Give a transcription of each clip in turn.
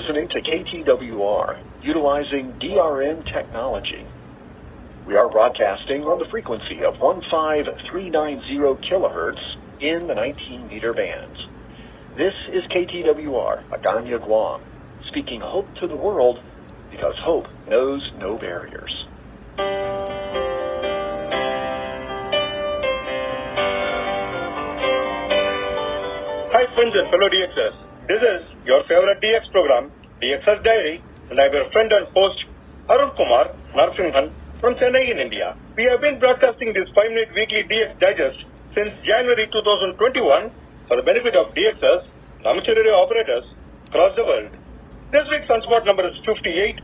listening to KTWR, utilizing DRM technology. We are broadcasting on the frequency of 15390 kHz in the 19-meter bands. This is KTWR, Agana, Guam, speaking hope to the world because hope knows no barriers. Hi friends and fellow DXers. This is your favorite DX program, DXer's Diary, and I'm your friend and host, Arun Kumar Narsinghan from Chennai in India. We have been broadcasting this 5-minute weekly DX digest since January 2021 for the benefit of DXers, amateur radio operators across the world. This week's sunspot number is 58.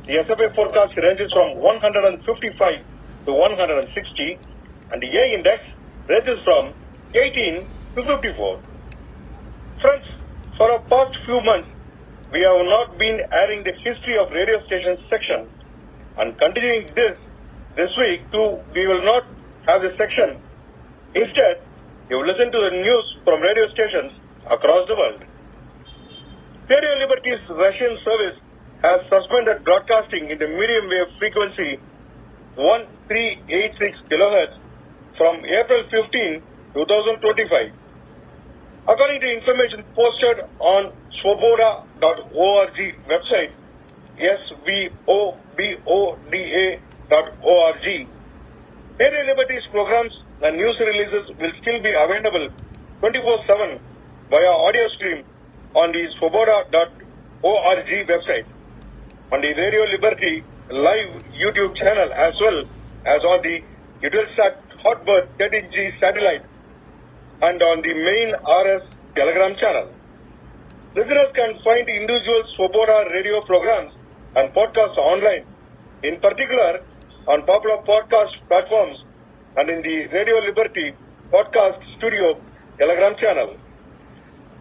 The SFA forecast ranges from 155 to 160, and the A index ranges from 18 to 54. Friends, for the past few months, we have not been airing the history of radio stations section, and continuing this week too, we will not have this section. Instead, you will listen to the news from radio stations across the world. Radio Liberty's Russian service has suspended broadcasting in the medium wave frequency 1386 kHz from April 15, 2025. According to information posted on svoboda.org website, svoboda.org, Radio Liberty's programs and news releases will still be available 24/7 via audio stream on the svoboda.org website, on the Radio Liberty live YouTube channel, as well as on the Eutelsat Hotbird 13G satellite and on the main RS Telegram channel. Listeners can find individual Svoboda radio programs and podcasts online, in particular on popular podcast platforms and in the Radio Liberty Podcast Studio Telegram channel.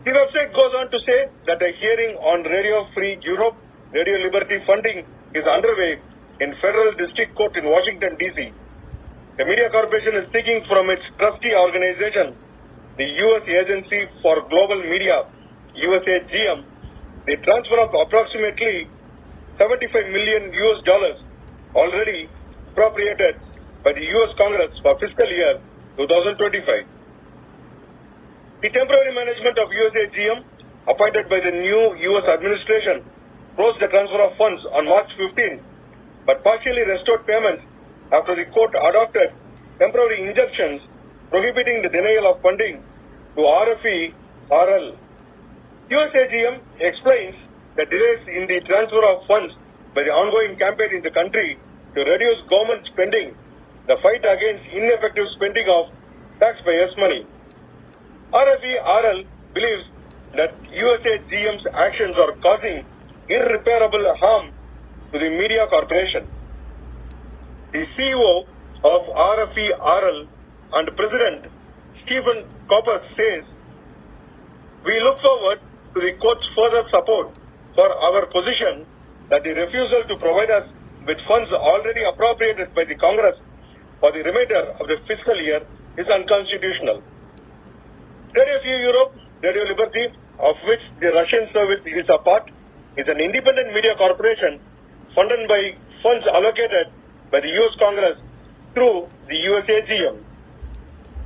The website goes on to say that a hearing on Radio Free Europe, Radio Liberty funding is underway in Federal District Court in Washington, D.C. The Media Corporation is seeking from its trustee organization, the U.S. Agency for Global Media, USAGM, the transfer of approximately $75 million already appropriated by the U.S. Congress for fiscal year 2025. The temporary management of USAGM, appointed by the new U.S. administration, closed the transfer of funds on March 15, but partially restored payments after the court adopted temporary injunctions prohibiting the denial of funding to RFE-RL. USAGM explains the delays in the transfer of funds by the ongoing campaign in the country to reduce government spending, the fight against ineffective spending of taxpayers' money. RFE-RL believes that USAGM's actions are causing irreparable harm to the media corporation. The CEO of RFE-RL and President Stephen Copper says, "We look forward to the court's further support for our position that the refusal to provide us with funds already appropriated by the Congress for the remainder of the fiscal year is unconstitutional." Radio Free Europe, Radio Liberty, of which the Russian service is a part, is an independent media corporation funded by funds allocated by the U.S. Congress through the USAGM.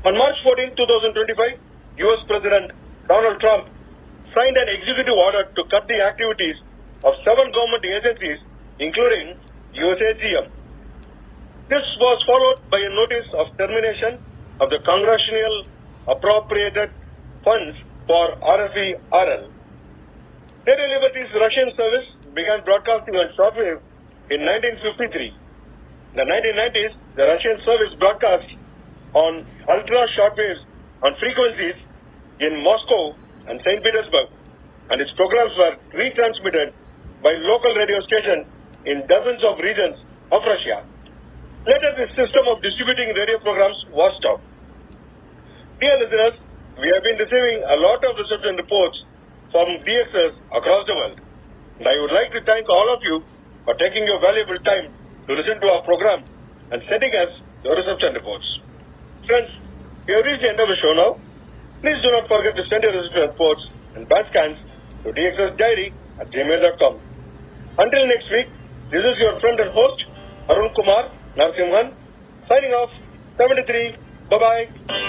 On March 14, 2025, U.S. President Donald Trump signed an executive order to cut the activities of 7 government agencies, including USAGM. This was followed by a notice of termination of the congressional appropriated funds for RFE-RL. Radio Liberty's Russian service began broadcasting on shortwave in 1953. In the 1990s, the Russian service broadcast on ultra shortwaves on frequencies in Moscow and St. Petersburg, and its programs were retransmitted by local radio stations in dozens of regions of Russia. Later, the system of distributing radio programs was stopped. Dear listeners, we have been receiving a lot of reception reports from DXers across the world, and I would like to thank all of you for taking your valuable time to listen to our program and sending us your reception reports. Friends, we have reached the end of the show now. Please do not forget to send your reception reports and band scans to DXer's Diary @gmail.com. Until next week, this is your friend and host, Arun Kumar Narasimhan, signing off. 73. Bye-bye.